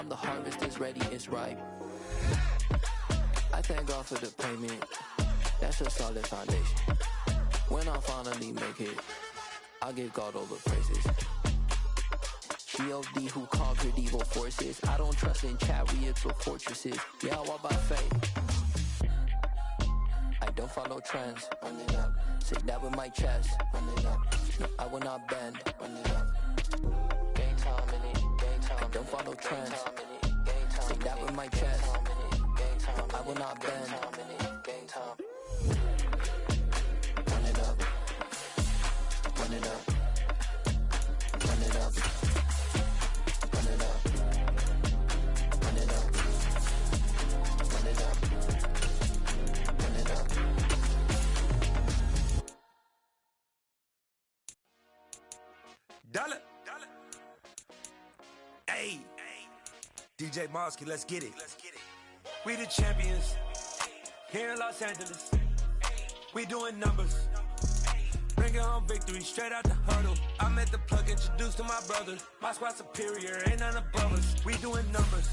time the harvest is ready, it's ripe. I thank God for the payment, that's a solid foundation. When I finally make it, I give God all the praises. G.O.D. who conquered evil forces. I don't trust in chariots or fortresses. Yeah, I walk by faith. I don't follow trends. Run it up. Say that with my chest. Run it up. No, I will not bend. Run it up. Gang time in it. Gang time. I don't follow trends. Say that with my chest. No, I will not bend. Gang time. Run it up. Run it up. Run it up. Run it up. Run it up. Run it up. Run it up. Dollar. Hey. DJ Mosky, let's get it. We the champions here in Los Angeles. We doing numbers. Bringing home victory straight out the huddle. I met the plug, introduced to my brothers. My squad superior, ain't none above us. We doing numbers.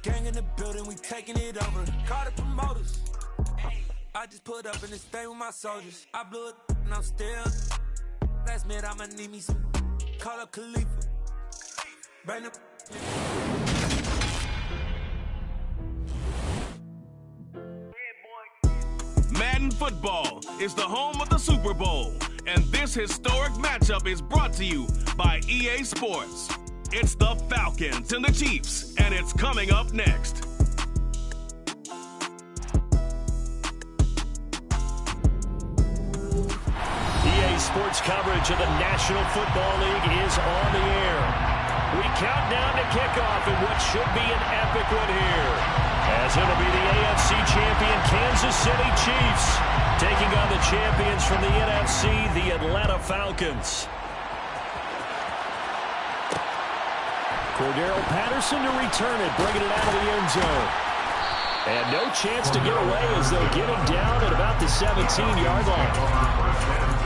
Gang in the building, we taking it over. Call the promoters. I just put up in this thing with my soldiers. I blew it and I'm still. Last minute I'ma need me some. Call up Khalifa. Bring up. Madden Football is the home of the Super Bowl, and this historic matchup is brought to you by EA Sports. It's the Falcons and the Chiefs, and it's coming up next. EA Sports coverage of the National Football League is on the air. We count down to kickoff in what should be an epic one here, as it'll be the AFC champion Kansas City Chiefs taking on the champions from the NFC, the Atlanta Falcons. Cordero Patterson to return it, bringing it out of the end zone. And no chance to get away as they'll get him down at about the 17-yard line.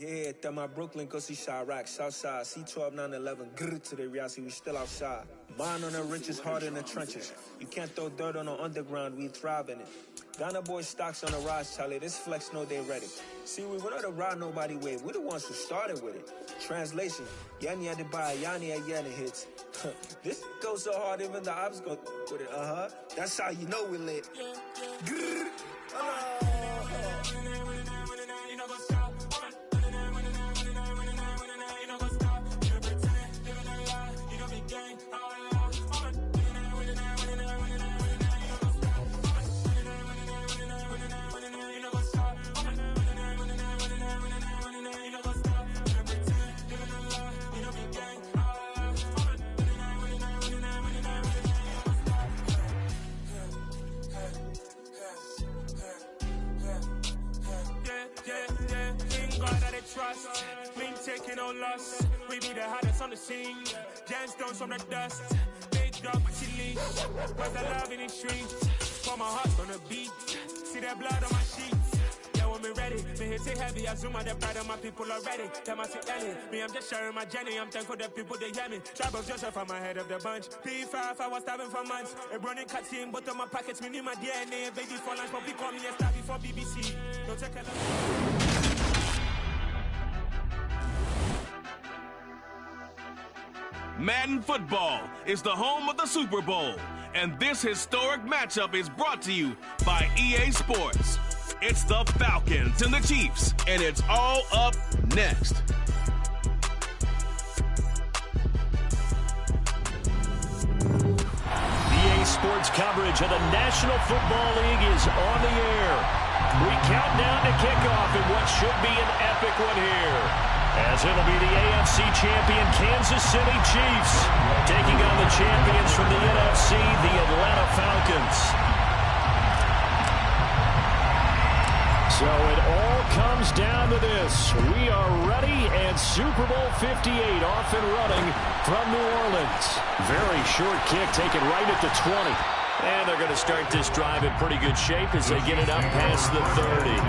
Yeah, that my Brooklyn, go see Chirac, Southside, C12, 911, grrr to the reality, we still outside. Mine on the riches, hard in the trenches. You can't throw dirt on the underground, we thrive in it. Ghana boys stocks on the rise, Charlie, this flex know they ready. See, we were not to ride nobody with, we're the ones who started with it. Translation, Yanni had to buy, Yanni had Yanni hits. This goes so hard, even the ops go with it, That's how you know we lit. Grrr, trust. We ain't taking no loss. We be the hottest on the scene. Gemstones from the dust. Big dog with chili. Where's the love in the streets? For my heart's on the beat. See that blood on my sheets. Yeah, when we ready. Me hit it heavy. I zoom out the pride of my people already. Them I see Ellie. Me, I'm just sharing my journey. I'm thankful that people they hear me. Tribe of Joseph, I'm ahead of the bunch. P5, I was starving for months. A running cut team, but on my pockets, me need my DNA. Baby for lunch, but we call me a star before BBC. Don't take a look. Madden Football is the home of the Super Bowl, and this historic matchup is brought to you by EA Sports. It's the Falcons and the Chiefs, and it's all up next. EA Sports coverage of the National Football League is on the air. We count down to kickoff in what should be an epic one here, as it'll be the AFC champion Kansas City Chiefs taking on the champions from the NFC, the Atlanta Falcons. So it all comes down to this. We are ready, and Super Bowl 58 off and running from New Orleans. Very short kick taken right at the 20. And they're going to start this drive in pretty good shape as they get it up past the 30.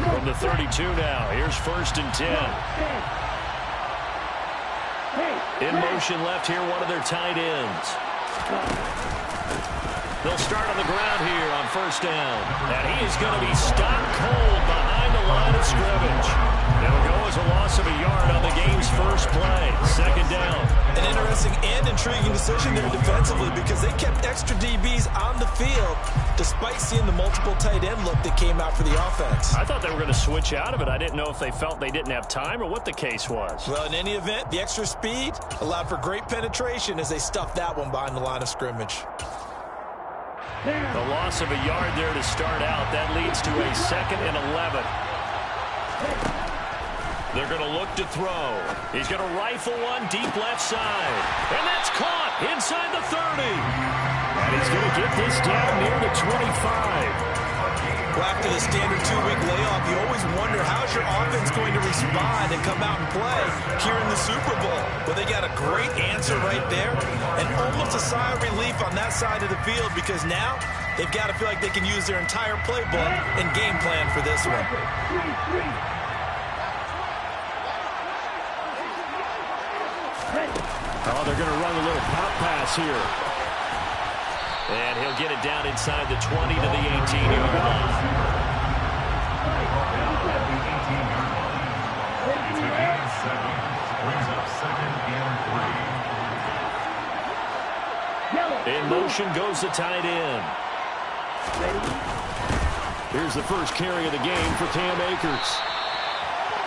From the 32 now, here's 1st and 10. In motion left here, one of their tight ends. They'll start on the ground here on 1st down. And he is going to be stopped cold behind the line of scrimmage. It'll go as a loss of a yard on the game's first play. 2nd down. An interesting and intriguing decision there defensively because they kept extra DBs on the field despite seeing the multiple tight end look that came out for the offense. I thought they were going to switch out of it. I didn't know if they felt they didn't have time or what the case was. Well, in any event, the extra speed allowed for great penetration as they stuffed that one behind the line of scrimmage. The loss of a yard there to start out. That leads to a 2nd and 11. They're going to look to throw. He's going to rifle one deep left side. And that's caught inside the 30. And he's going to get this down near the 25. Well, after the standard 2-week layoff, you always wonder how's your offense going to respond and come out and play here in the Super Bowl. Well, they got a great answer right there and almost a sigh of relief on that side of the field because now they've got to feel like they can use their entire playbook and game plan for this one. Oh, they're going to run a little pop pass here. And he'll get it down inside the 20 to the 18-yard line. In motion goes the tight end. Here's the first carry of the game for Cam Akers.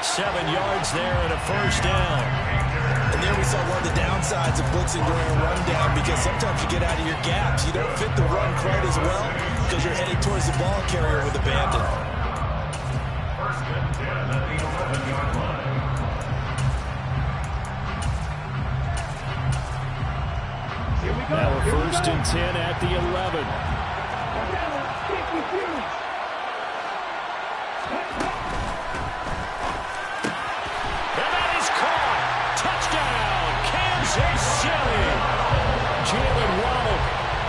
7 yards there and a 1st down. And there we saw one of the downsides of blitzing during a rundown because sometimes you get out of your gaps. You don't fit the run quite as well because you're heading towards the ball carrier with abandon. 1st and 10 at the 11-yard line. Now a 1st and 10 at the 11. Jalen Waddle,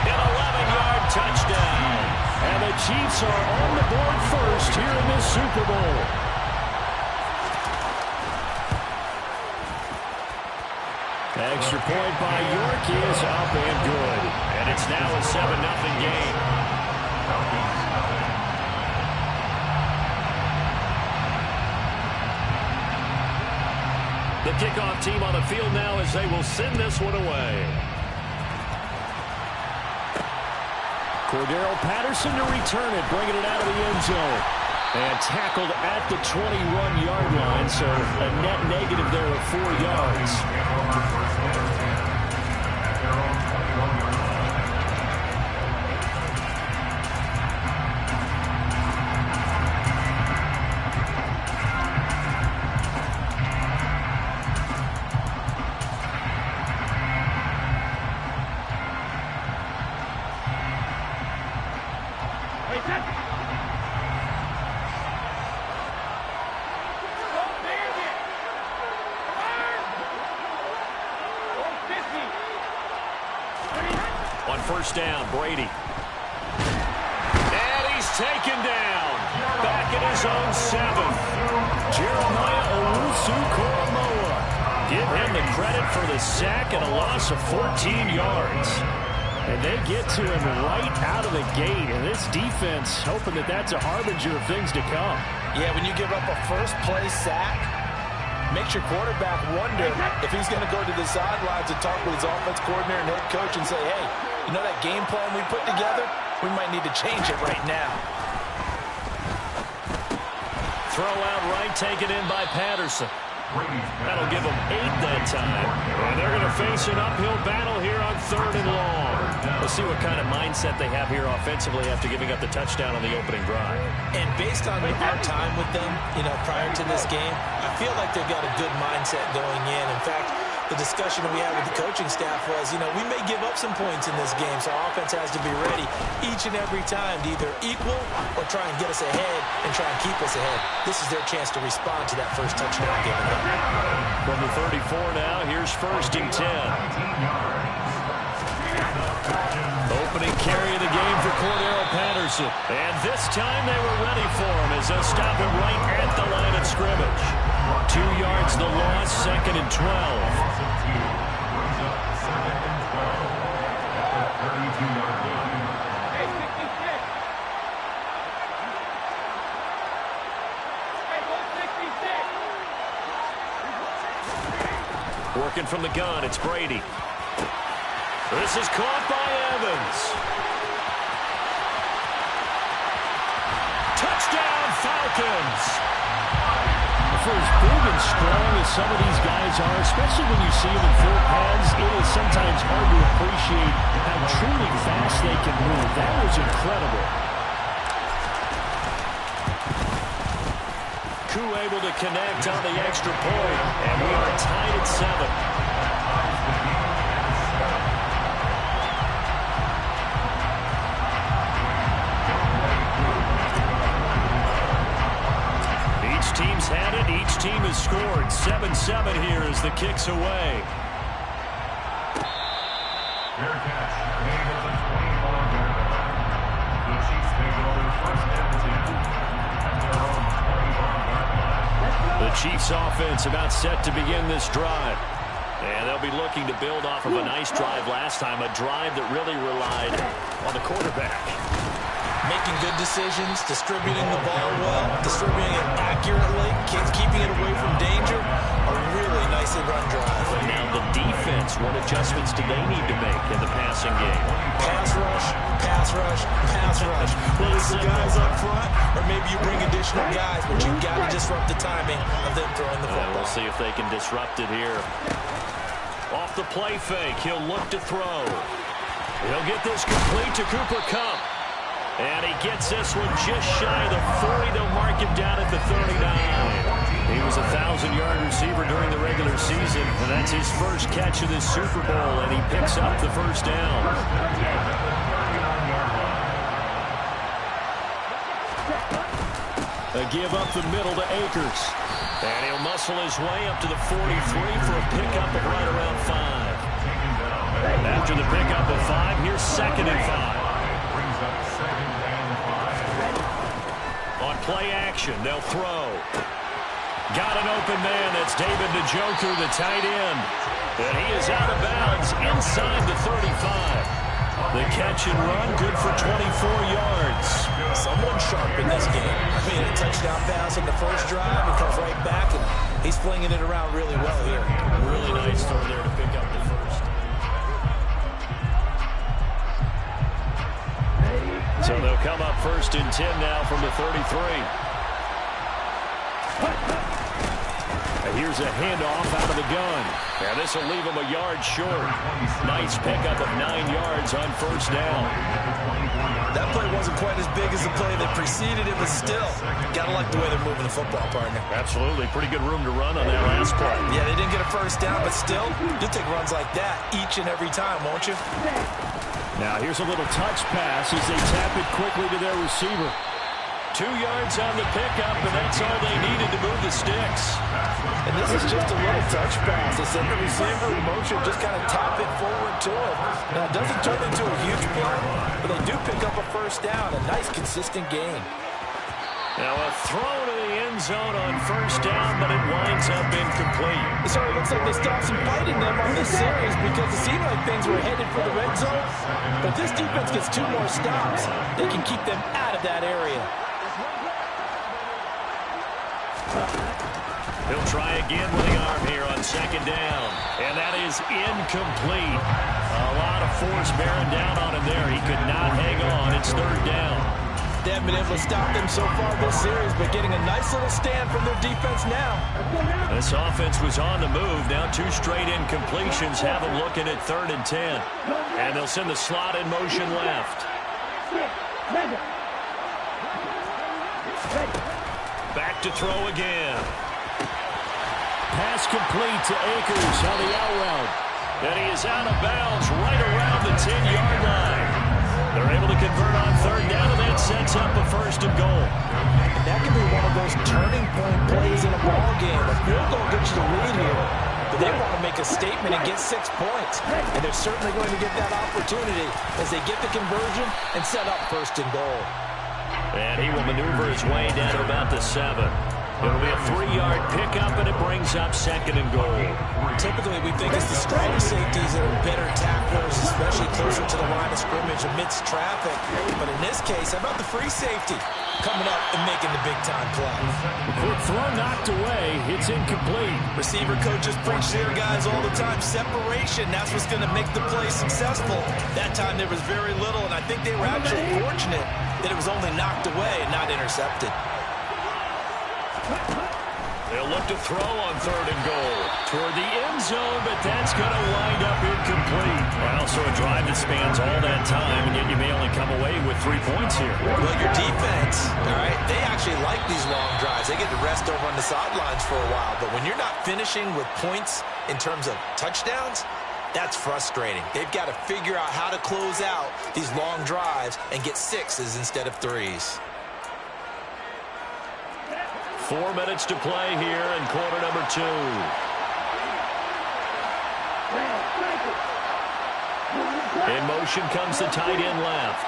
an 11-yard touchdown. And the Chiefs are on the board first here in this Super Bowl. Extra point by York is up and good. And it's now a 7-0 game. The kickoff team on the field now as they will send this one away. Cordero Patterson to return it, bringing it out of the end zone. And tackled at the 21-yard line, so a net negative there of 4 yards. On 1st down, Brady. And he's taken down. Back at his own 7. Jeremiah Owusu-Koramoah. Give him the credit for the sack and a loss of 14 yards. And they get to him right out of the gate. And this defense hoping that that's a harbinger of things to come. Yeah, when you give up a first-play sack, makes your quarterback wonder if he's going to go to the sidelines and talk with his offense coordinator and head coach and say, hey, you know that game plan we put together? We might need to change it right now. Throw out right, taken in by Patterson. That'll give them 8 that time. And they're going to face an uphill battle here on 3rd and long. We'll see what kind of mindset they have here offensively after giving up the touchdown on the opening drive. And based on our time with them, prior to this game, I feel like they've got a good mindset going in. In fact, the discussion that we had with the coaching staff was, we may give up some points in this game, so our offense has to be ready each and every time to either equal or try and get us ahead and try and keep us ahead. This is their chance to respond to that first touchdown given up. From the 34 now, here's 1st and 10. Opening carry of the game for Cordero Patterson. And this time they were ready for him as they'll stop him right at the line of scrimmage. 2 yards the loss, 2nd and 12. Working from the gun, it's Brady. This is caught by Evans. Touchdown, Falcons. For as big and strong as some of these guys are, especially when you see them in full pads, it is sometimes hard to appreciate how truly fast they can move. That was incredible. Koo able to connect on the extra point, and we are tied at 7. Team's had it. Each team has scored. 7-7 here as the kick's away. Fair catch. Made at the 24-yard line. The Chiefs take over 1st and 10 at their own 24-yard line. The Chiefs offense about set to begin this drive. And they'll be looking to build off of a nice drive last time, a drive that really relied on the quarterback. Making good decisions, distributing the ball well, distributing it accurately, keeping it away from danger. A really nicely run drive. But now the defense, what adjustments do they need to make in the passing game? Pass rush, pass rush, pass rush. Whether it's the guys up front or maybe you bring additional guys, but you've got to disrupt the timing of them throwing the football. We'll see if they can disrupt it here. Off the play fake, he'll look to throw. He'll get this complete to Cooper Kupp. And he gets this one just shy of the 40. They'll mark him down at the 39. He was a 1,000-yard receiver during the regular season, and that's his first catch of this Super Bowl, and he picks up the first down. A give up the middle to Akers. And he'll muscle his way up to the 43 for a pickup of right around 5. After the pickup of 5, here's 2nd and 5. On play action, they'll throw. Got an open man. That's David Njoku, the tight end. And he is out of bounds inside the 35. The catch and run, good for 24 yards. Someone sharp in this game. I mean, a touchdown pass in the first drive. He comes right back, and he's flinging it around really well here. Really nice throw there to pick up the first. So they'll come up 1st and 10 now from the 33. And here's a handoff out of the gun. And this will leave him a yard short. Nice pickup of 9 yards on 1st down. That play wasn't quite as big as the play that preceded it, but still, gotta like the way they're moving the football, partner. Absolutely. Pretty good room to run on that last play. Yeah, they didn't get a first down, but still, you'll take runs like that each and every time, won't you? Now here's a little touch pass as they tap it quickly to their receiver. 2 yards on the pickup, and that's all they needed to move the sticks. And this is just a little touch pass. They send the receiver in motion, just kind of tap it forward to him. Now, it doesn't turn into a huge play, but they do pick up a first down. A nice, consistent gain. Now a throw to the end zone on 1st down, but it winds up incomplete. So it looks like they stopped some fight in them on this series because it seemed like things were headed for the red zone. But this defense gets 2 more stops. They can keep them out of that area. He'll try again with the arm here on 2nd down. And that is incomplete. A lot of force bearing down on him there. He could not hang on. It's 3rd down. They haven't been able to stop them so far this series, but getting a nice little stand from their defense now. This offense was on the move. Now 2 straight incompletions have them looking at 3rd and 10. And they'll send the slot in motion left. Back to throw again. Pass complete to Akers on the out route. And he is out of bounds right around the 10-yard line. They're able to convert on 3rd down, and that sets up a 1st and goal. And that can be one of those turning point plays in a ball game. A field goal gets you the lead here, but they want to make a statement and get 6 points. And they're certainly going to get that opportunity as they get the conversion and set up 1st and goal. And he will maneuver his way down to about the 7. It'll be a 3-yard pickup, and it brings up 2nd and goal. Typically, we think it's the stronger safeties that are better tacklers, especially closer to the line of scrimmage amidst traffic. But in this case, how about the free safety coming up and making the big-time play? Quick throw knocked away. It's incomplete. Receiver coaches preach to their guys all the time. Separation, that's what's going to make the play successful. That time there was very little, and I think they were actually fortunate that it was only knocked away and not intercepted. They'll look to throw on 3rd and goal toward the end zone, but that's going to wind up incomplete. Well, so a drive that spans all that time, and yet you may only come away with 3 points here. Well, your defense, all right, they actually like these long drives. They get to rest over on the sidelines for a while, but when you're not finishing with points in terms of touchdowns, that's frustrating. They've got to figure out how to close out these long drives and get 6s instead of 3s. 4 minutes to play here in quarter number 2. In motion comes the tight end left.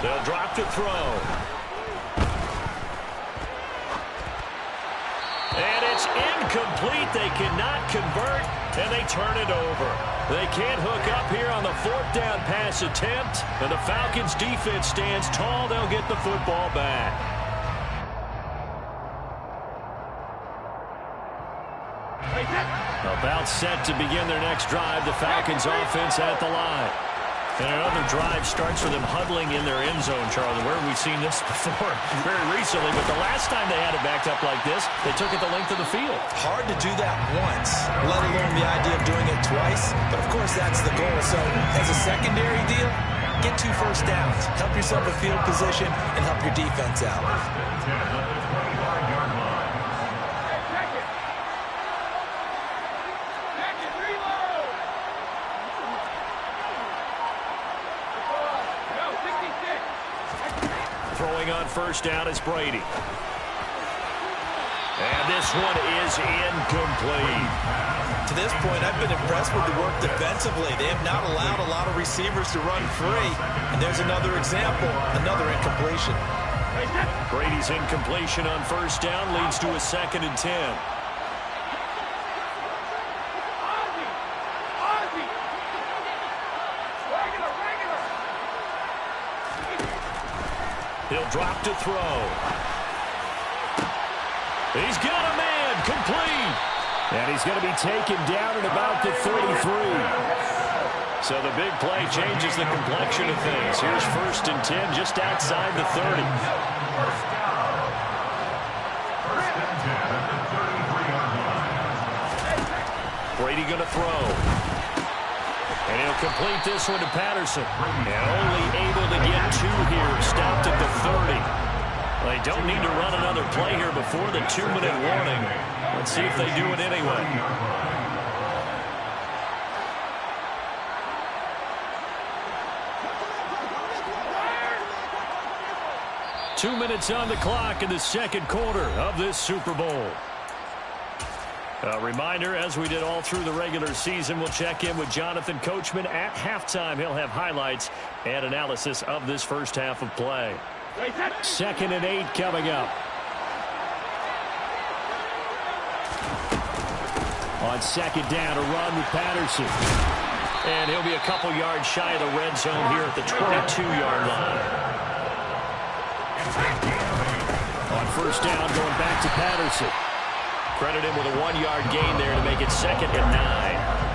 They'll drop to throw. And it's incomplete. They cannot convert, and they turn it over. They can't hook up here on the 4th down pass attempt, and the Falcons' defense stands tall. They'll get the football back. About set to begin their next drive, the Falcons' offense at the line. And another drive starts with them huddling in their end zone, Charlie. Where have we seen this before? Very recently, but the last time they had it backed up like this, they took it the length of the field. Hard to do that once, let alone the idea of doing it twice. But, of course, that's the goal. So, as a secondary deal, get 2 first downs. Help yourself with field position and help your defense out. Throwing on 1st down is Brady. And this one is incomplete. To this point, I've been impressed with the work defensively. They have not allowed a lot of receivers to run free. And there's another example, another incompletion. Brady's incompletion on 1st down leads to a 2nd and 10. He'll drop to throw. He's got a man, complete. And he's going to be taken down at about the 33. So the big play changes the complexion of things. Here's 1st and 10 just outside the 30. Brady going to throw. And he'll complete this one to Patterson. And only able to get 2 here. Stopped at the 30. They don't need to run another play here before the 2-minute warning. Let's see if they do it anyway. Two minutes on the clock in the 2nd quarter of this Super Bowl. A reminder, as we did all through the regular season, we'll check in with Jonathan Coachman at halftime. He'll have highlights and analysis of this first half of play. 2nd and 8 coming up. On 2nd down, a run with Patterson. And he'll be a couple yards shy of the red zone here at the 22-yard line. On 1st down, going back to Patterson. Credit him with a 1-yard gain there to make it 2nd and 9.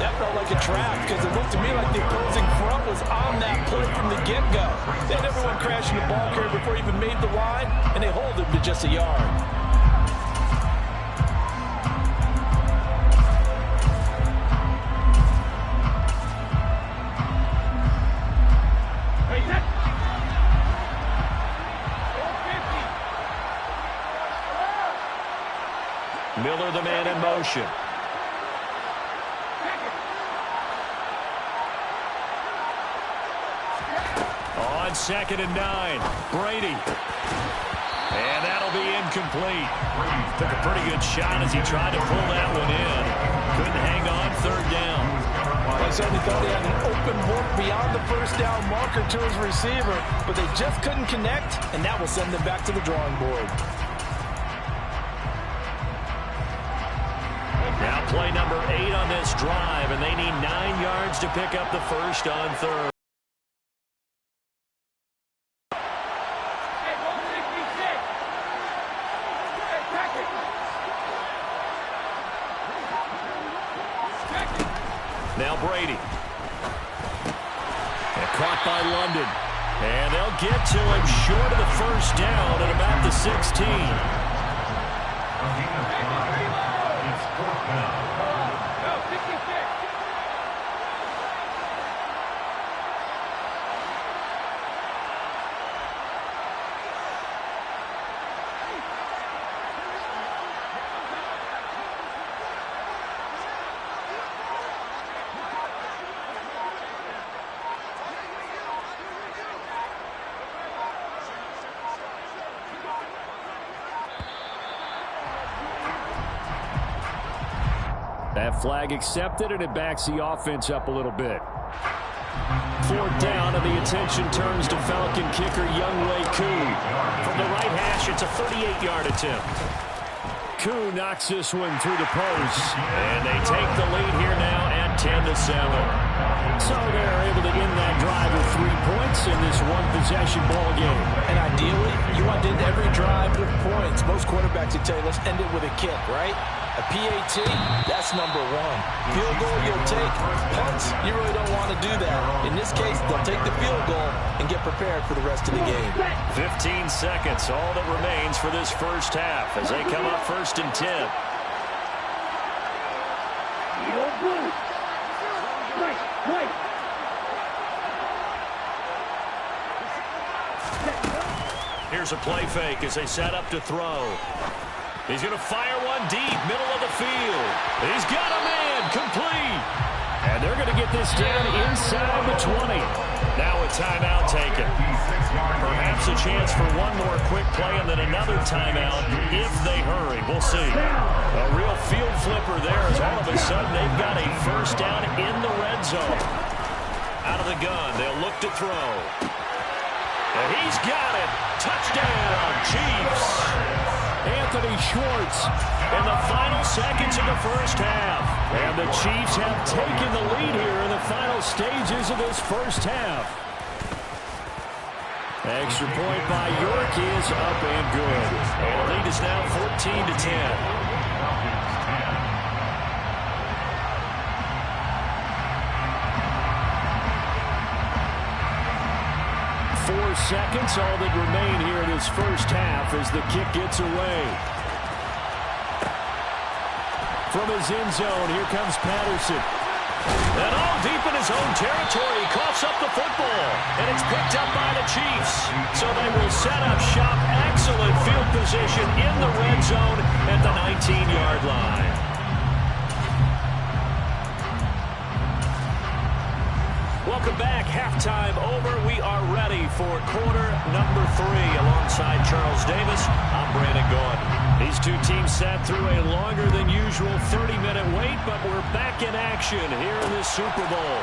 That felt like a trap because it looked to me like the opposing front was on that play from the get-go. They had everyone crashing the ball carrier before he even made the line, and they hold him to just a yard. Miller, the man in motion. On 2nd and 9, Brady. And that'll be incomplete. Took a pretty good shot as he tried to pull that one in. Couldn't hang on, 3rd down. I certainly thought he had an open look beyond the 1st down marker to his receiver, but they just couldn't connect, and that will send them back to the drawing board. Now play number 8 on this drive, and they need 9 yards to pick up the first on 3rd. Now Brady. And caught by London. And they'll get to him short of the first down at about the 16. That flag accepted, and it backs the offense up a little bit. 4th down, and the attention turns to Falcon kicker Younghoe Koo. From the right hash, it's a 38-yard attempt. Koo knocks this one through the post. And they take the lead here now at 10-7. So they're able to end that drive with 3 points in this one-possession ball game. And ideally, you want to end every drive with points. Most quarterbacks would tell you, let's end it with a kick, right? A PAT, that's number 1. Field goal, you'll take. Punts, you really don't want to do that. In this case, they'll take the field goal and get prepared for the rest of the game. 15 seconds, all that remains for this first half as they come up 1st and 10. Here's a play fake as they set up to throw. He's going to fire one deep, middle of the field. He's got a man, complete. And they're going to get this down inside the 20. Now a timeout taken. Perhaps a chance for one more quick play and then another timeout if they hurry. We'll see. A real field flipper there as all of a sudden they've got a first down in the red zone. Out of the gun, they'll look to throw. And he's got it. Touchdown, Chiefs. Anthony Schwartz in the final seconds of the first half. And the Chiefs have taken the lead here in the final stages of this first half. Extra point by York is up and good. And the lead is now 14-10. 4 seconds, all that remain here in this first half as the kick gets away. From his end zone, here comes Patterson. And all deep in his own territory, coughs up the football. And it's picked up by the Chiefs. So they will set up shop. Excellent field position in the red zone at the 19-yard line. Welcome back. Halftime over. We are ready for quarter number 3. Alongside Charles Davis, I'm Brandon Gaudin. These two teams sat through a longer than usual 30-minute wait, but we're back in action here in the Super Bowl.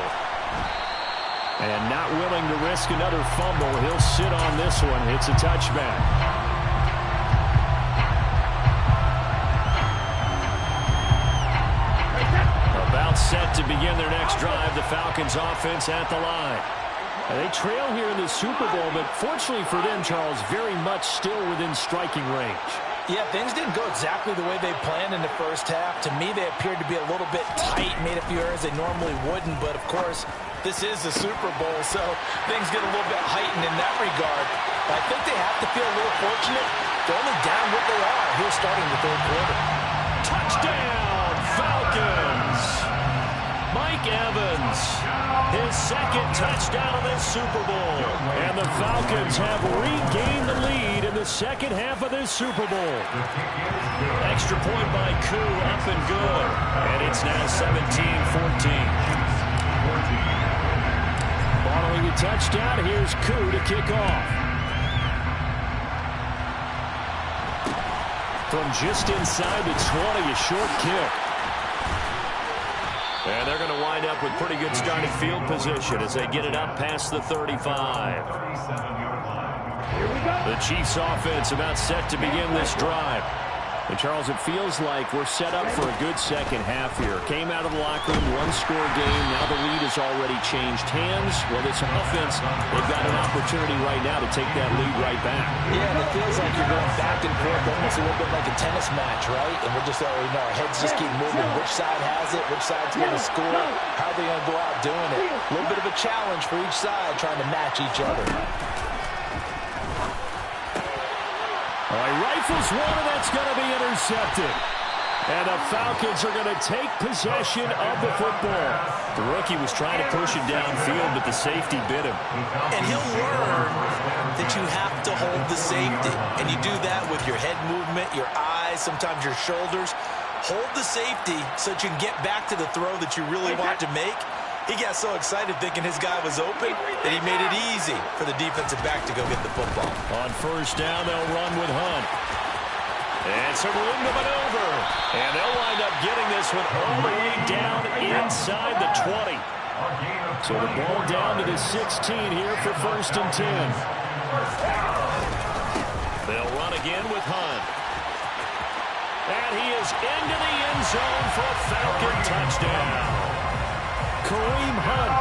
And not willing to risk another fumble, he'll sit on this one. It's a touchback. Set to begin their next drive, the Falcons offense at the line. And they trail here in the Super Bowl, but fortunately for them, Charles, very much still within striking range. Yeah, things didn't go exactly the way they planned in the first half. To me, they appeared to be a little bit tight, made a few errors they normally wouldn't. But, of course, this is the Super Bowl, so things get a little bit heightened in that regard. But I think they have to feel a little fortunate. They're only down what they are here starting the third quarter. Touchdown, Falcons! Mike Evans, his second touchdown of this Super Bowl. And the Falcons have regained the lead in the second half of this Super Bowl. Extra point by Koo, up and good. And it's now 17-14. Following the touchdown, here's Koo to kick off. From just inside the 20, a short kick. And they're going to wind up with pretty good starting field position as they get it up past the 35. The Chiefs offense about set to begin this drive. And Charles, it feels like we're set up for a good second half here. Came out of the locker room, one-score game. Now the lead has already changed hands. Well, this offense, they've got an opportunity right now to take that lead right back. Yeah, and it feels like you're going back and forth, almost a little bit like a tennis match, right? And we're just already know our heads just keep moving. Which side has it? Which side's going to score? How are they going to go out doing it? A little bit of a challenge for each side, trying to match each other. All right, rifles one, and that's going to be intercepted. And the Falcons are going to take possession of the football. The rookie was trying to push it downfield, but the safety bit him. And he'll learn that you have to hold the safety. And you do that with your head movement, your eyes, sometimes your shoulders. Hold the safety so that you can get back to the throw that you really want to make. He got so excited thinking his guy was open that he made it easy for the defensive back to go get the football. On first down, they'll run with Hunt. And some room to maneuver. And they'll wind up getting this one all the way down inside the 20. So the ball down to the 16 here for first and 10. They'll run again with Hunt. And he is into the end zone for a Falcon touchdown. Kareem Hunt,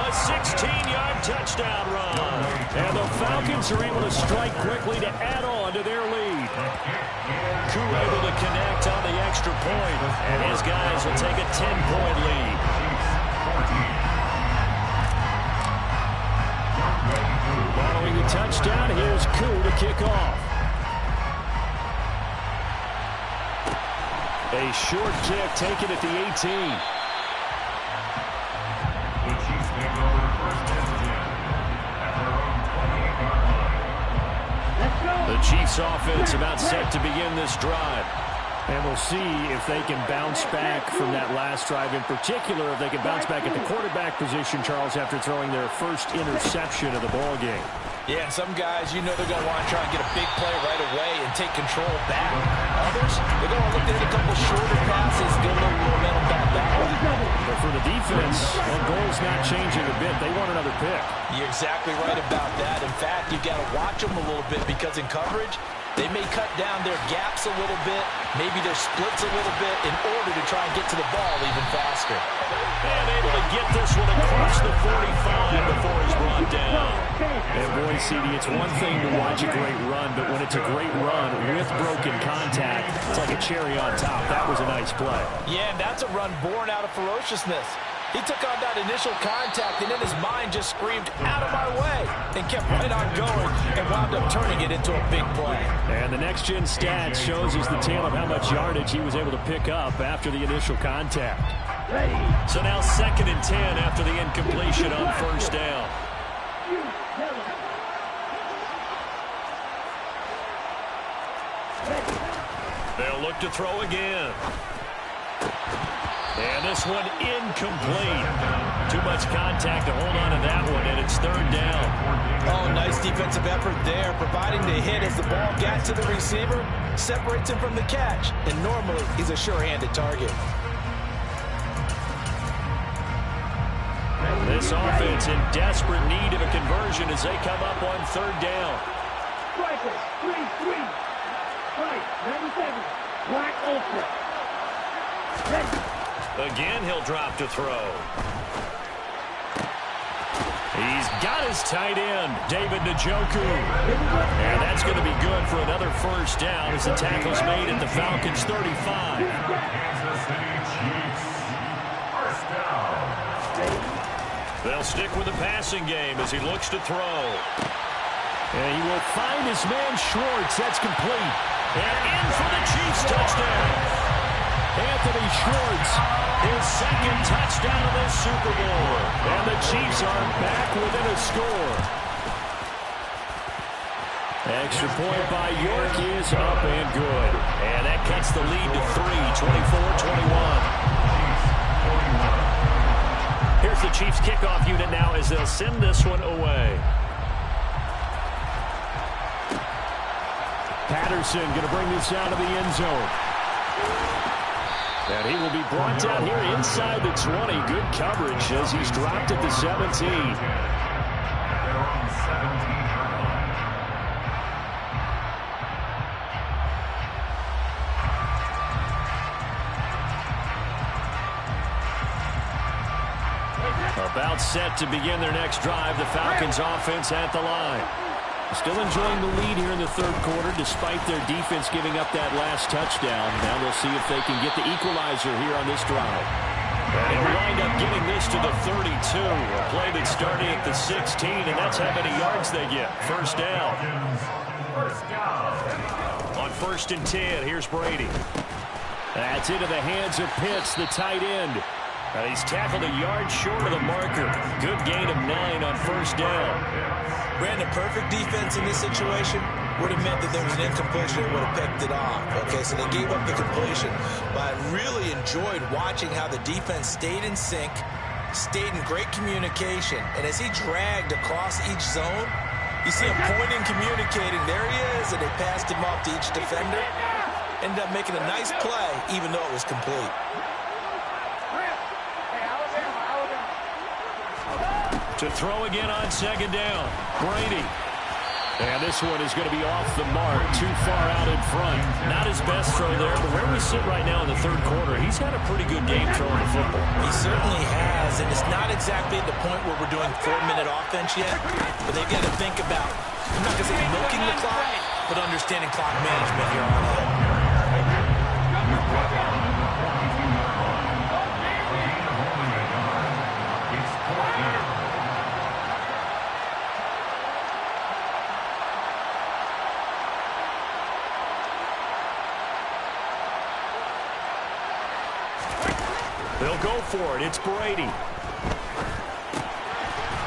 a 16-yard touchdown run. And the Falcons are able to strike quickly to add on to their lead. Koo able to connect on the extra point, and his guys will take a 10-point lead. Following the touchdown, here's Koo to kick off. A short kick taken at the 18. The Chiefs offense about set to begin this drive. And we'll see if they can bounce back from that last drive. In particular, if they can bounce back at the quarterback position, Charles, after throwing their first interception of the ball game. Yeah, and some guys, you know they're going to want to try and get a big play right away and take control back. Others, they're going to look at a couple shorter passes, get a little momentum back that way. But for the defense, well, goal's not changing a bit. They want another pick. You're exactly right about that. In fact, you've got to watch them a little bit because in coverage, they may cut down their gaps a little bit, maybe their splits a little bit in order to try and get to the ball even faster. And able to get this one across the 45 before he's brought down. And boy, CD, it's one thing to watch a great run, but when it's a great run with broken contact, it's like a cherry on top. That was a nice play. Yeah, and that's a run born out of ferociousness. He took on that initial contact, and then his mind just screamed, out of my way, and kept right on going and wound up turning it into a big play. And the next-gen stats shows us the tale of how much yardage he was able to pick up after the initial contact. So now 2nd and 10 after the incompletion on first down. They'll look to throw again. And this one incomplete. Too much contact to hold on to that one, and it's 3rd down. Oh, nice defensive effort there, providing the hit as the ball got to the receiver, separates him from the catch, and normally he's a sure-handed target. This offense in desperate need of a conversion as they come up on 3rd down. Striker, 3-3. Right, number 7, Black Ultra. Ready. Again, he'll drop to throw. He's got his tight end, David Njoku. And that's going to be good for another first down as the tackle's made at the Falcons' 35. Kansas City Chiefs. First down. They'll stick with the passing game as he looks to throw. And he will find his man Schwartz. That's complete. And in for the Chiefs touchdown. Anthony Schwartz, his second touchdown of this Super Bowl. And the Chiefs are back within a score. Extra point by York is up and good. And that cuts the lead to 3, 24-21. Here's the Chiefs kickoff unit now as they'll send this one away. Patterson going to bring this out of the end zone. And he will be brought down here inside the 20. Good coverage as he's dropped at the 17. They're on the 17-yard line. About set to begin their next drive. The Falcons offense at the line. Still enjoying the lead here in the third quarter despite their defense giving up that last touchdown. Now we'll see if they can get the equalizer here on this drive. And he'll wind up getting this to the 32. A play that started at the 16, and that's how many yards they get. First down. On 1st and 10, here's Brady. That's into the hands of Pitts, the tight end. And he's tackled a yard short of the marker. Good gain of 9 on first down. Brandon, perfect defense in this situation would have meant that there was an incompletion that would have picked it off. Okay, so they gave up the completion. But I really enjoyed watching how the defense stayed in sync, stayed in great communication. And as he dragged across each zone, you see him pointing, communicating. There he is, and they passed him off to each defender. Ended up making a nice play, even though it was complete. To throw again on second down, Brady. And this one is going to be off the mark, too far out in front. Not his best throw there, but where we sit right now in the third quarter, he's had a pretty good game throwing the football. He certainly has, and it's not exactly at the point where we're doing 4-minute offense yet, but they've got to think about, I'm not going to say milking the clock, but understanding clock management here on out. They'll go for it. It's Brady.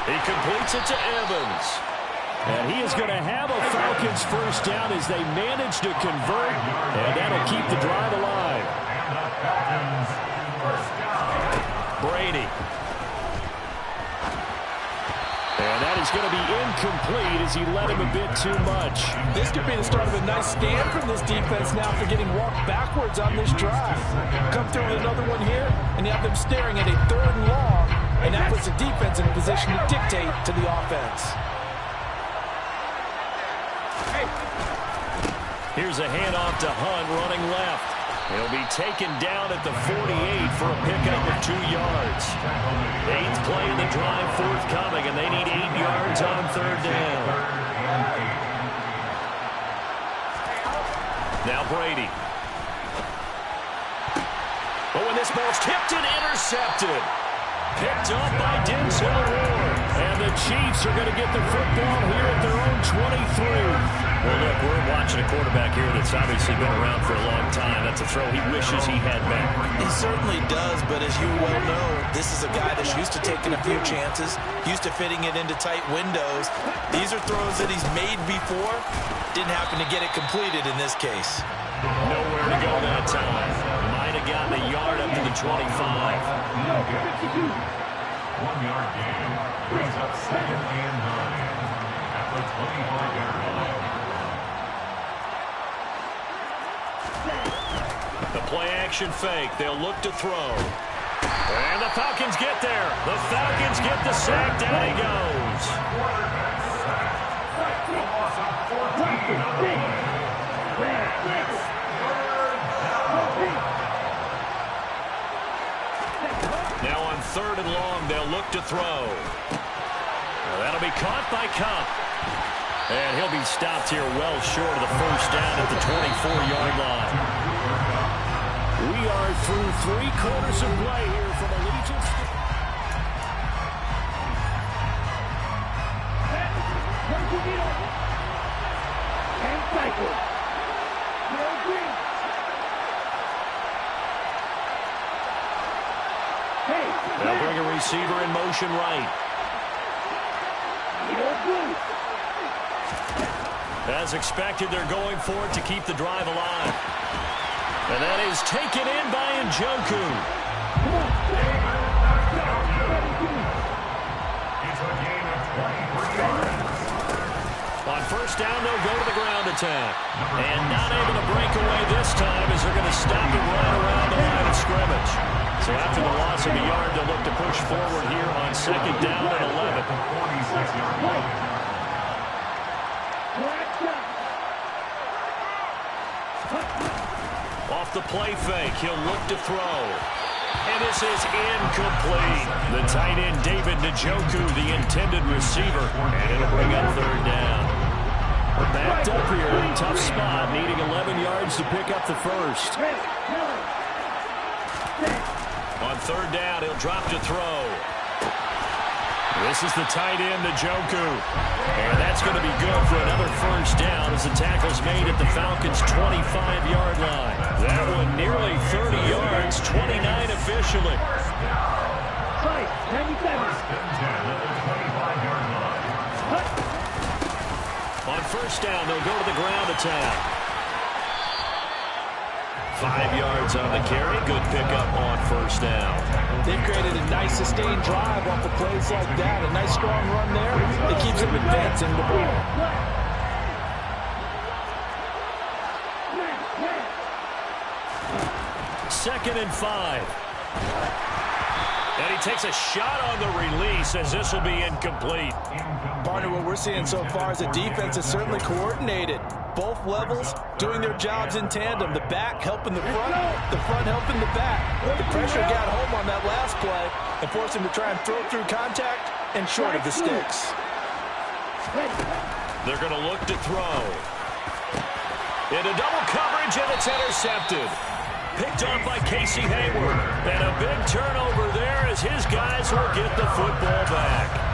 He completes it to Evans. And he is going to have a Falcons first down as they manage to convert. And that'll keep the drive alive. Brady. And that is going to be incomplete as he led him a bit too much. This could be the start of a nice stand from this defense now for getting walked backwards on this drive. Come through with another one here, and you have them staring at a 3rd and long, and that puts the defense in a position to dictate to the offense. Here's a handoff to Hunt running left. He'll be taken down at the 48 for a pickup of 2 yards. 8th play of the drive forthcoming, and they need 8 yards on 3rd down. Now Brady. Oh, and this ball's tipped and intercepted. Picked up by Denzel Ward. And the Chiefs are going to get the football here at their own 23. Well, look, we're watching a quarterback here that's obviously been around for a long time. That's a throw he wishes he had back. He certainly does, but as you well know, this is a guy that's used to taking a few chances, used to fitting it into tight windows. These are throws that he's made before. Didn't happen to get it completed in this case. Nowhere to go that time. Might have gotten a yard up to the 25. 1-yard gain brings up 2nd and 9 at the 25-yard line. The play-action fake. They'll look to throw. And the Falcons get there. The Falcons get the sack. Down he goes. Now on 3rd and long, they'll look to throw. That'll be caught by Kupp. And he'll be stopped here well short of the first down at the 24-yard line. We are through 3 quarters of play here from Allegiant. And cycle. They'll bring a receiver in motion right. As expected, they're going for it to keep the drive alive. And that is taken in by Njoku. On first down, they'll go to the ground attack. And not able to break away this time as they're going to stop him right around the line of scrimmage. So after the loss of a yard, they'll look to push forward here on second down and 11. Off the play fake, he'll look to throw. And this is incomplete. The tight end, David Njoku, the intended receiver. And it'll bring up third down. We're backed up here in a tough spot, needing 11 yards to pick up the first. On third down, he'll drop to throw. This is the tight end, Njoku. And that's going to be good for another first down as the tackle's made at the Falcons' 25-yard line. That one nearly 30 yards, 29 officially. On first down, they'll go to the ground attack. 5 yards on the carry. Good pickup on first down. They've created a nice sustained drive off of plays like that. A nice strong run there. It keeps them advancing the ball. Second and 5. And he takes a shot on the release as this will be incomplete. Partner, what we're seeing so far is a defense is certainly coordinated. Both levels doing their jobs in tandem. The back helping the front helping the back. The pressure got home on that last play and forced him to try and throw through contact and short of the sticks. They're going to look to throw. Into double coverage, and it's intercepted. Picked off by Casey Hayward. And a big turnover there as his guys will get the football back.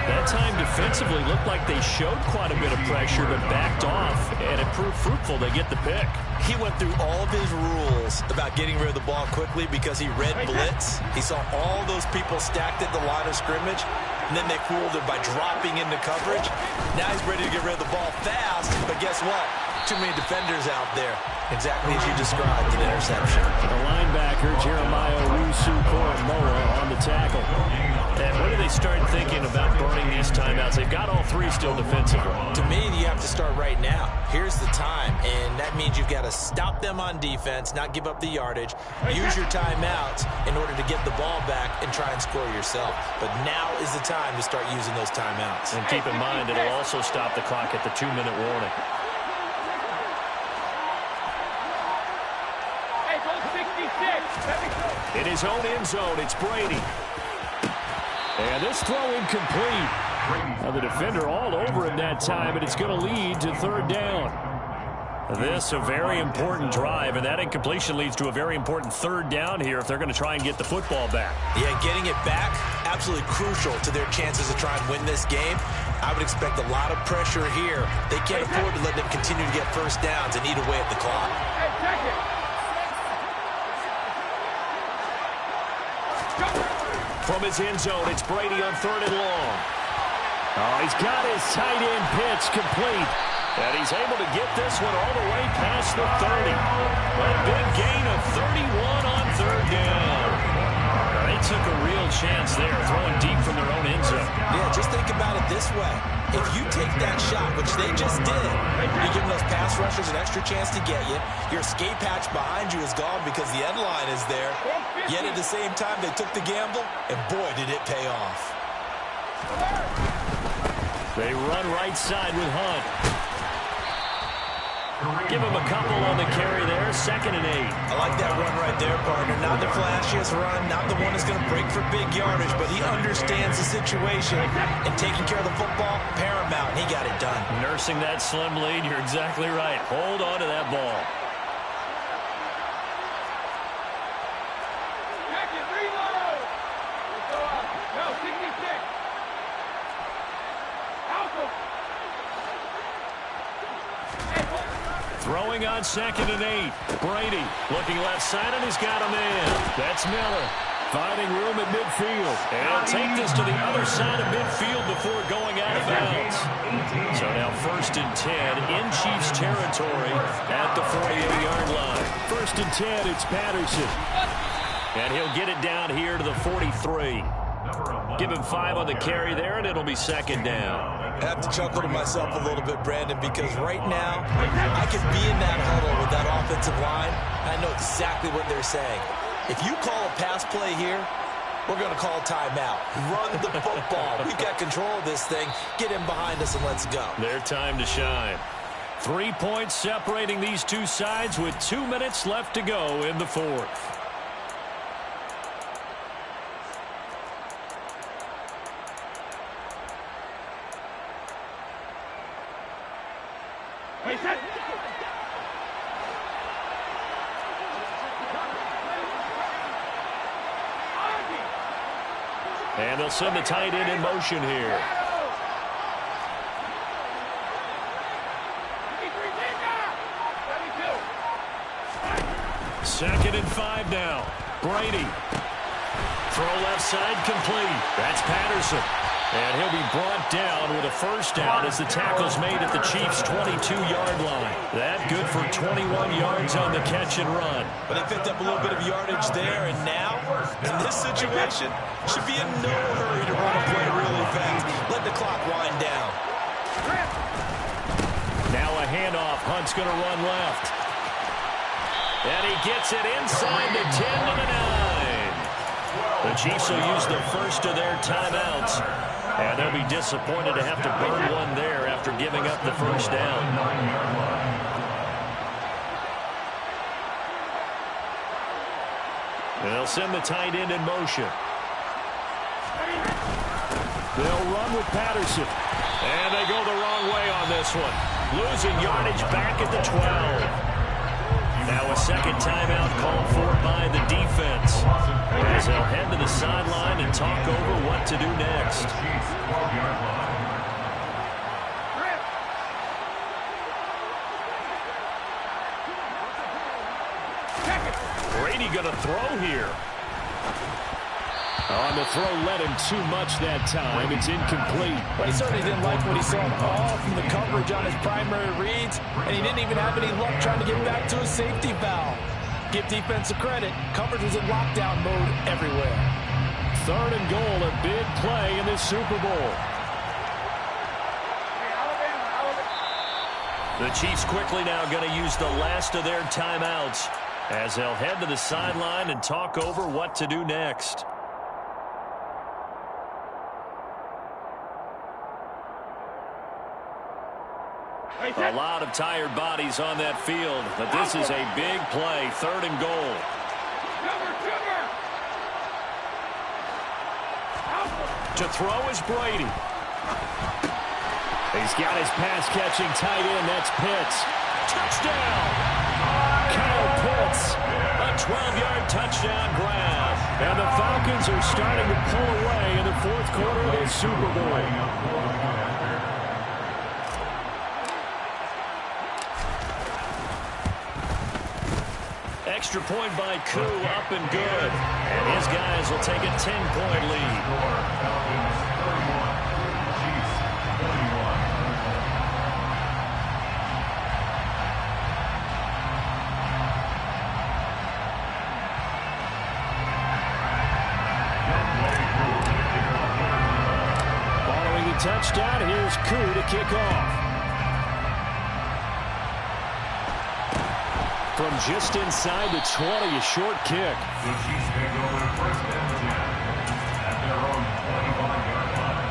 That time defensively looked like they showed quite a bit of pressure but backed off, and it proved fruitful. They get the pick. He went through all of his rules about getting rid of the ball quickly because he read blitz. He saw all those people stacked at the line of scrimmage, and then they fooled him by dropping into coverage. Now he's ready to get rid of the ball fast, but guess what? Too many defenders out there. Exactly as you described, an interception. The linebacker, Jeremiah Owusu-Koramoah on the tackle. And when do they start thinking about burning these timeouts? They've got all 3 still defensively. To me, you have to start right now. Here's the time, and that means you've got to stop them on defense, not give up the yardage, use your timeouts in order to get the ball back and try and score yourself. But now is the time to start using those timeouts. And keep in mind, it'll also stop the clock at the 2-minute warning. In his own end zone, it's Brady. And this throw incomplete. Now the defender all over him that time, and it's going to lead to third down. This a very important drive, and that incompletion leads to a very important third down here if they're going to try and get the football back. Yeah, getting it back, absolutely crucial to their chances to try and win this game. I would expect a lot of pressure here. They can't afford to let them continue to get first downs and eat away at the clock. From his end zone, it's Brady on third and long. Oh, he's got his tight end pitch complete. And he's able to get this one all the way past the 30. A big gain of 31 on third down. They took a real chance there, throwing deep from their own end zone. Yeah, just think about it this way. If you take that shot, which they just did, you're giving those pass rushers an extra chance to get you. Your escape hatch behind you is gone because the end line is there. Yet at the same time, they took the gamble, and boy, did it pay off. They run right side with Hunt. Give him a couple on the carry there, 2nd and 8. I like that run right there, partner. Not the flashiest run, not the one that's going to break for big yardage, but he understands the situation, and taking care of the football, paramount, and he got it done. Nursing that slim lead, you're exactly right. Hold on to that ball. Throwing on 2nd and 8. Brady looking left side, and he's got a man. That's Miller. Finding room at midfield. And he'll take this to the other side of midfield before going out of bounds. So now 1st and 10 in Chiefs territory at the 48-yard line. 1st and 10, it's Patterson. And he'll get it down here to the 43. Give him 5 on the carry there, and it'll be 2nd down. I have to chuckle to myself a little bit, Brandon, because right now I could be in that huddle with that offensive line, and I know exactly what they're saying. If you call a pass play here, we're going to call timeout. Run the football. We've got control of this thing. Get in behind us and let's go. Their time to shine. 3 points separating these two sides with 2 minutes left to go in the 4th. And they'll send the tight end in motion here. Second and 5 now. Brady. Throw left side complete. That's Patterson. And he'll be brought down with a 1st down as the tackle's made at the Chiefs' 22-yard line. That good for 21 yards on the catch and run. But they picked up a little bit of yardage there, and now, in this situation, should be in no hurry to run a play really fast. Let the clock wind down. Now a handoff. Hunt's going to run left. And he gets it inside the 10 to the 9. The Chiefs will use the first of their timeouts. And they'll be disappointed to have to burn one there after giving up the 1st down. They'll send the tight end in motion. They'll run with Patterson. And they go the wrong way on this one. Losing yardage back at the 12. Now a 2nd timeout called for by the defense, as they'll head to the sideline and talk over what to do next. Brady going to throw here. On the throw, led him too much that time. It's incomplete. But he certainly didn't like what he saw all from the coverage on his primary reads, and he didn't even have any luck trying to get back to his safety valve. Give defensive credit. Coverage was in lockdown mode everywhere. 3rd and goal, a big play in this Super Bowl. The Chiefs quickly now going to use the last of their timeouts as they'll head to the sideline and talk over what to do next. A lot of tired bodies on that field, but this is a big play, 3rd and goal. To throw is Brady. He's got his pass-catching tight end. That's Pitts. Touchdown! Kyle Pitts, a 12-yard touchdown grab. And the Falcons are starting to pull away in the 4th quarter of the Super Bowl. Extra point by Koo, up and good. And his guys will take a 10-point lead. Following the touchdown, here's Koo to kick off. From just inside the 20, a short kick. The Chiefs take over 1st and 10 at their own 25-yard line.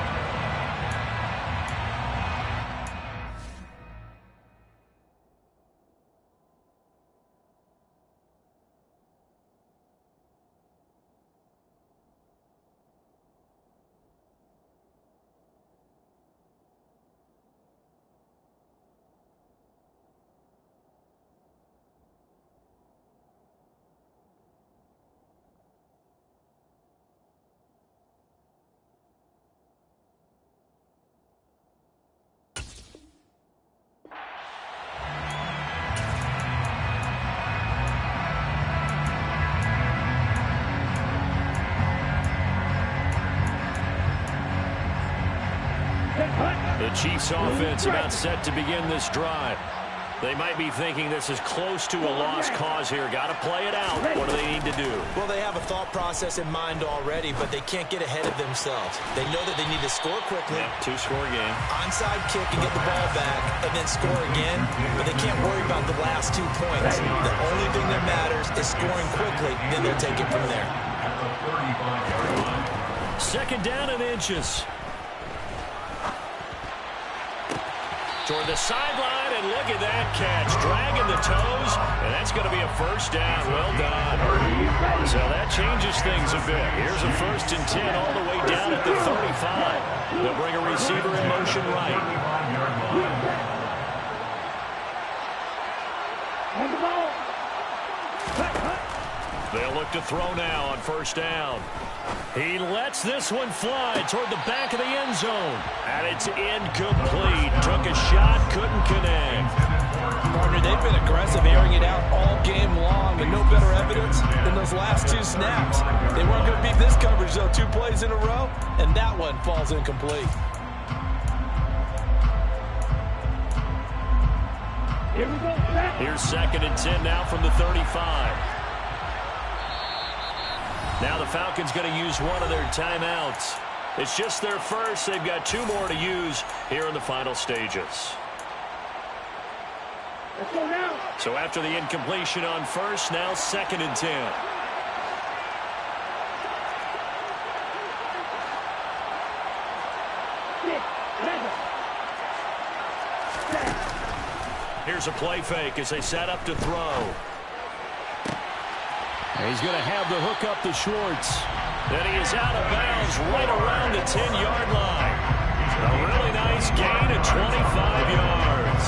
The Chiefs offense about set to begin this drive. They might be thinking this is close to a lost cause here. Got to play it out. What do they need to do? Well, they have a thought process in mind already, but they can't get ahead of themselves. They know that they need to score quickly. Yep, two-score game. Onside kick and get the ball back, and then score again. But they can't worry about the last 2 points. The only thing that matters is scoring quickly, then they'll take it from there. Second down and inches. Toward the sideline, and look at that catch. Dragging the toes, and that's going to be a first down. Well done. So that changes things a bit. Here's a 1st and 10 all the way down at the 35. They'll bring a receiver in motion right. They'll look to throw now on 1st down. He lets this one fly toward the back of the end zone. And it's incomplete. Took a shot, couldn't connect. Partner, they've been aggressive, airing it out all game long, and no better evidence than those last 2 snaps. They weren't going to beat this coverage, though, 2 plays in a row, and that one falls incomplete. Here we go. Here's 2nd and 10 now from the 35. Now the Falcons going to use one of their timeouts. It's just their first. They've got 2 more to use here in the final stages. Let's go now. So after the incompletion on 1st, now 2nd and 10. Here's a play fake as they set up to throw. He's going to have the hook up to Schwartz. Then he is out of bounds right around the 10-yard line. A really nice gain of 25 yards.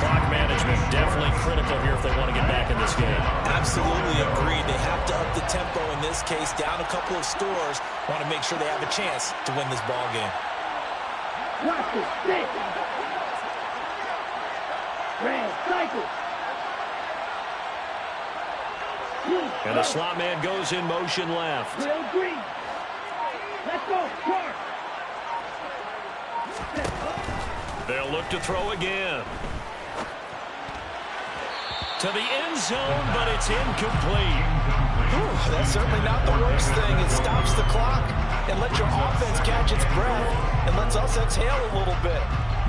Clock management definitely critical here if they want to get back in this game. Absolutely agreed. They have to up the tempo in this case, down a couple of scores. Want to make sure they have a chance to win this ball game. Watch it. Stick. Red cycle. And the slot man goes in motion left. Real green. Let's go. Sharp. They'll look to throw again. To the end zone, but it's incomplete. Whew, that's certainly not the worst thing. It stops the clock and lets your offense catch its breath and lets us exhale a little bit.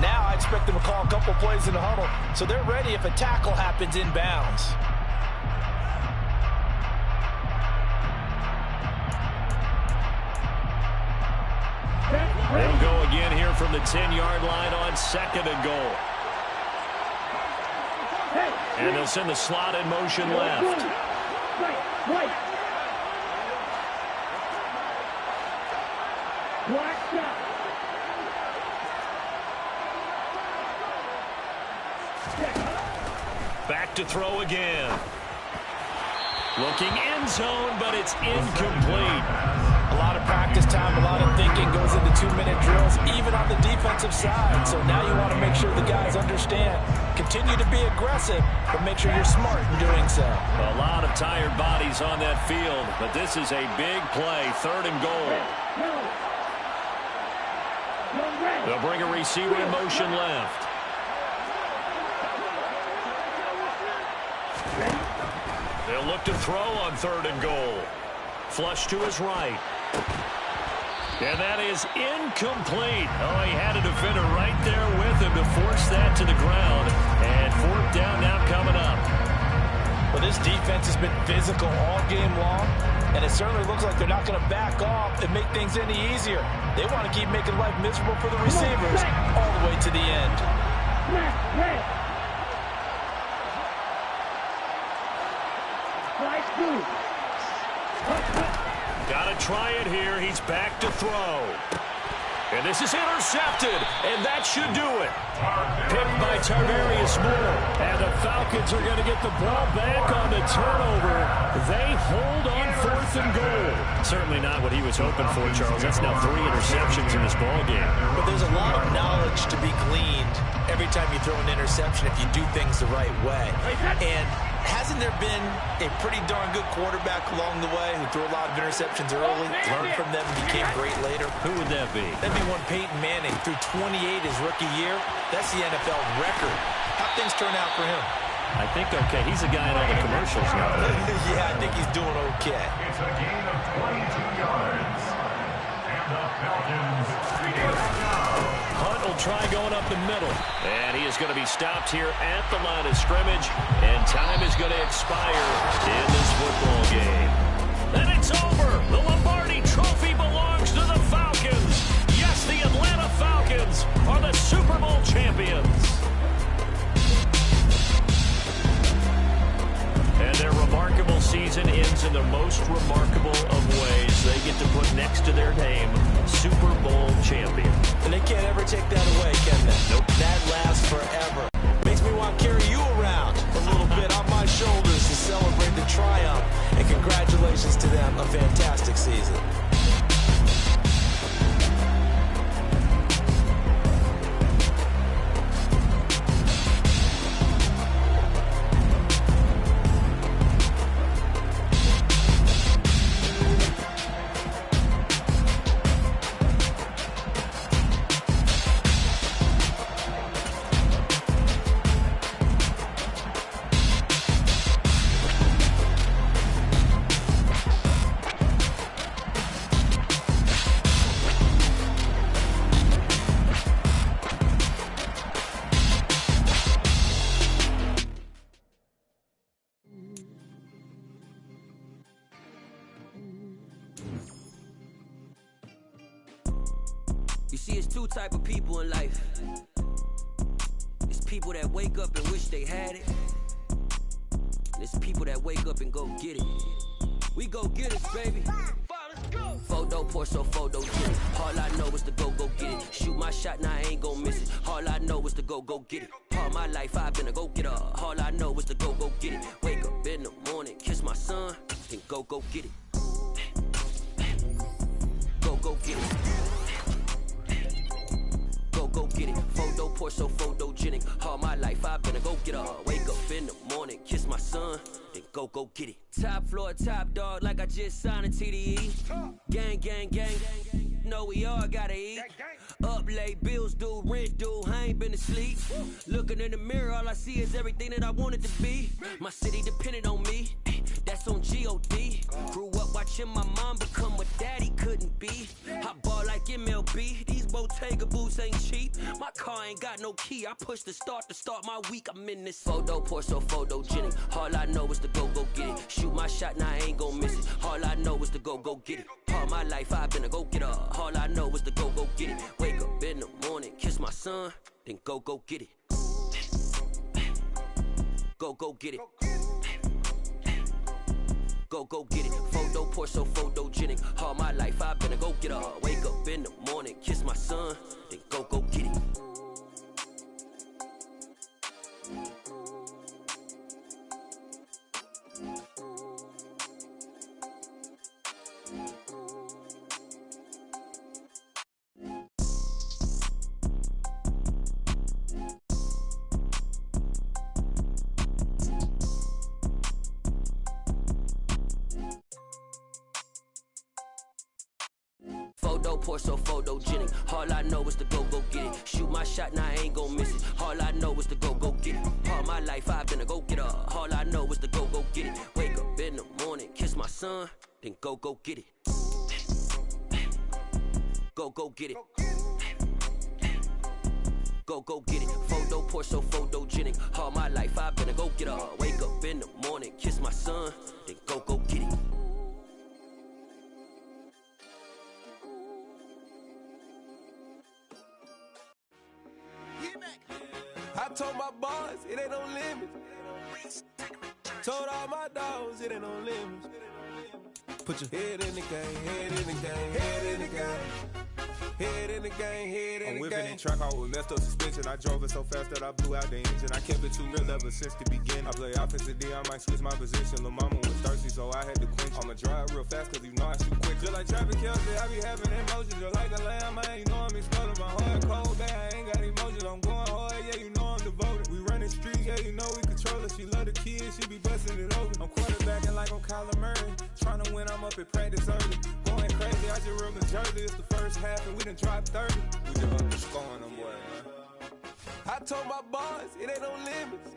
Now I expect them to call a couple plays in the huddle, so they're ready if a tackle happens inbounds. They'll go again here from the 10-yard line on 2nd and goal. And they'll send the slot in motion left. Back to throw again. Looking end zone, but it's incomplete. A lot of practice time, a lot of thinking goes into 2-minute drills, even on the defensive side. So now you want to make sure the guys understand. Continue to be aggressive, but make sure you're smart in doing so. A lot of tired bodies on that field, but this is a big play, 3rd and goal. They'll bring a receiver in motion left. They'll look to throw on 3rd and goal. Flush to his right. And that is incomplete. Oh, he had a defender right there with him to force that to the ground. And 4th down now coming up. Well, this defense has been physical all game long, and it certainly looks like they're not going to back off and make things any easier. They want to keep making life miserable for the receivers all the way to the end. Got to try it here. He's back to throw. And this is intercepted, and that should do it. Picked by Tarvarius Moore. And the Falcons are going to get the ball back on the turnover. They hold on 4th and goal. certainly not what he was hoping for, Charles. That's now 3 interceptions in this ball game. But there's a lot of knowledge to be gleaned every time you throw an interception if you do things the right way. And hasn't there been a pretty darn good quarterback along the way who threw a lot of interceptions early, learned from them, and became great later? Who would that be? That'd be one Peyton Manning. Threw 28 his rookie year. That's the NFL record. How'd things turn out for him? I think okay. He's a guy in all the commercials now. Yeah, I think he's doing okay. It's a gain of 22 yards. And the Falcons begin now. Hunt will try going up the middle. And he is going to be stopped here at the line of scrimmage. And time is going to expire in this football game. And it's over. The Lombardi Trophy belongs to the Falcons. Yes, the Atlanta Falcons are the Super Bowl champions. And their remarkable season ends in the most remarkable of ways. They get to put next to their name, Super Bowl champion. And they can't ever take that away, can they? Nope. That lasts forever. Makes me want to carry you around a little bit on my shoulders to celebrate the triumph. And congratulations to them. A fantastic season. You see, it's two type of people in life. It's people that wake up and wish they had it. And it's people that wake up and go get it. We go get it, baby. Photo pour so photo get it. All I know is to go get it. Shoot my shot, now I ain't gon' miss it. All I know is to go get it. All my life I've been a go getter. All I know is to go get it. Wake up in the morning, kiss my son, then go get it. Go get it. Go get it. Photo pour so photogenic. All my life I've been a go getter. Wake up in the morning, kiss my son, then go get it. Top floor, top dog, like I just signed a TDE. Gang, gang, gang. Know we all gotta eat. Up late, bills due, rent due, I ain't been asleep. Looking in the mirror, all I see is everything that I wanted to be. My city depended on me, that's on G.O.D. Grew up watching my mom become what daddy couldn't be. I ball like MLB, these Bottega boots ain't cheap. My car ain't got no key, I push the start to start my week. I'm in this photo pour so photogenic. All I know is to go get it. Shoot my shot, now I ain't gon' miss it. All I know is to go get it. All my life I've been a go getter. All I know is to go get it. Wake up in the morning, kiss my son, then go get it. Go get it. Go get it. Photo pour so photogenic. All my life I've been a go getter. Wake up in the morning, kiss my son, then go get it. Photo pour so photogenic. All I know is to go get it. Shoot my shot, now I ain't gon' miss it. All I know is to go get it. All my life I've been a go getter. All I know is to go get it. Wake up in the morning, kiss my son, then go get it. Go get it. Go get it. Photo pour so photogenic. All my life I've been a go getter. Wake up in the morning, kiss my son, then go get it. I told my boys, it ain't no limits. Told all my dogs, it ain't no limits. Put your head in the game, head in the game, head in the game. Head in the game, head in the game. I'm whipping in track out with messed up suspension. I drove it so fast that I blew out the engine. I kept it too real ever since the beginning. I play offensive D, I might switch my position. Lil' mama was thirsty, so I had to quench. I'ma drive real fast, cause you know I shoot quick. like Travis Kelce, I be having emotions just like a lamb, man. You know I'm exploding, my heart cold, man. I ain't got emotions, I'm going hard, yeah, you know I'm devoted. We running streets, yeah, you know we control it. She love the kids, she be busting it open. I'm quarterbacking like I'm Kyler Murray. Trying to win, I'm up at practice early. Going crazy, I just ripped the jersey. It's the first half and we done dropped 30. We just up the scoring them, boy, man. I told my boys, it ain't no limits.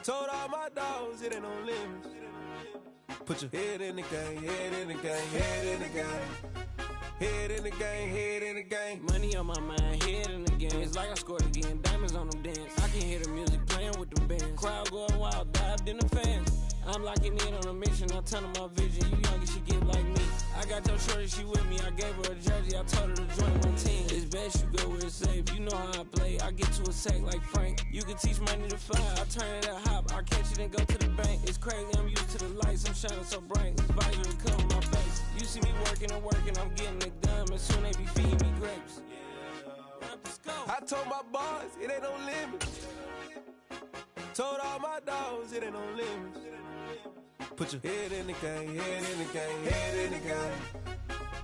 Told all my dogs, it ain't no limits. Put your head in the game, head in the game, head in the game. Head in the game, head in the game. Money on my mind, head in the game. It's like I scored again, diamonds on them dance. I can hear the music playing with the bands. Crowd going wild, dived in the fans. I'm locking in on a mission, I'm telling my vision. You young, she get like me. I got your shorty, she with me. I gave her a jersey, I told her to join my team. It's best you go where it's safe. You know how I play. I get to a sack like Frank. You can teach money to fly. I turn it up hop. I catch it and go to the bank. It's crazy, I'm used to the lights. I'm shining so bright. This visor will cover my face. You see me working and working, I'm getting it done. And soon they be feeding me grapes. I told my boys, it ain't no limits. Told all my dogs, it ain't no limits. Put your head in the game, head in the game, head in the game.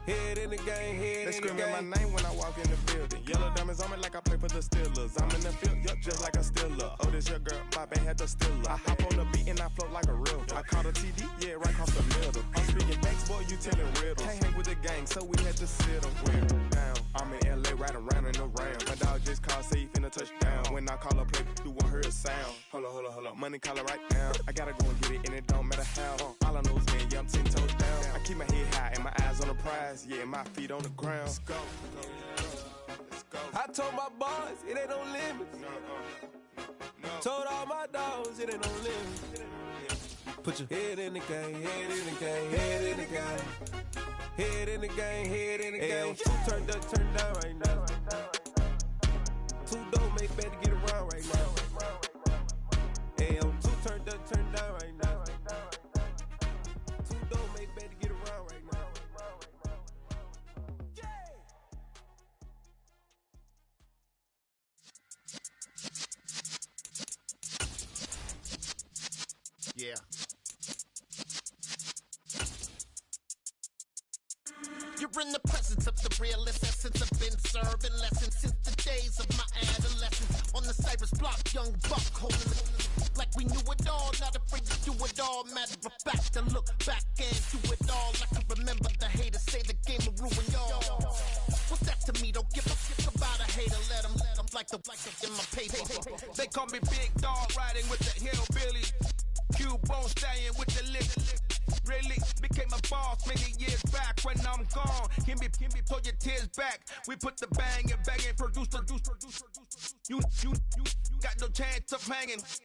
Head in the game, head in the game. They screaming my name when I walk in the building. Yellow diamonds on me like I play for the Steelers. I'm in the field, yup, just like a Steeler. Oh, this your girl, my band had the Steeler. I hop on the beat and I float like a river. I caught a TD, yeah, right across the middle. I'm speaking thanks, boy, you telling riddles. Can't hang with the gang, so we had to sit them down. I'm in LA, riding around and around. My dog just called, say he finna touch down. When I call a play, you won't hear a sound. Hold up, money caller right now. I gotta go and get it, and it don't matter how. All I know is, man, yeah, I'm 10 toes down. I keep my head high and my eyes on the prize. Yeah, my feet on the ground. Let's go. I told my boys, it ain't no limits. Told all my dogs, it ain't no limits. Put your head in the game, head in the game, head in the game. Head in the game, head in the game. Two turned up, turned down right now. Two dope make better get around right now. Hey, two turned up, turned down right now. Two dope make better get around right now. Yeah. You're in the presence of the realest essence. I've been serving lessons since the days of my adolescence. On the Cypress block, young buck holding it like we knew it all. Not afraid to do it all. Matter of fact, to look back and do it all. I can remember the haters say the game will ruin y'all. What's that to me? Don't give a fuck about a hater. Let them like the in my paper. They call me Big Dog, riding with the hillbillies. Q-Bone staying with the lick. Really became a boss many years back. When I'm gone, can be pull your tears back. We put the bang and produce. You got no chance of hanging.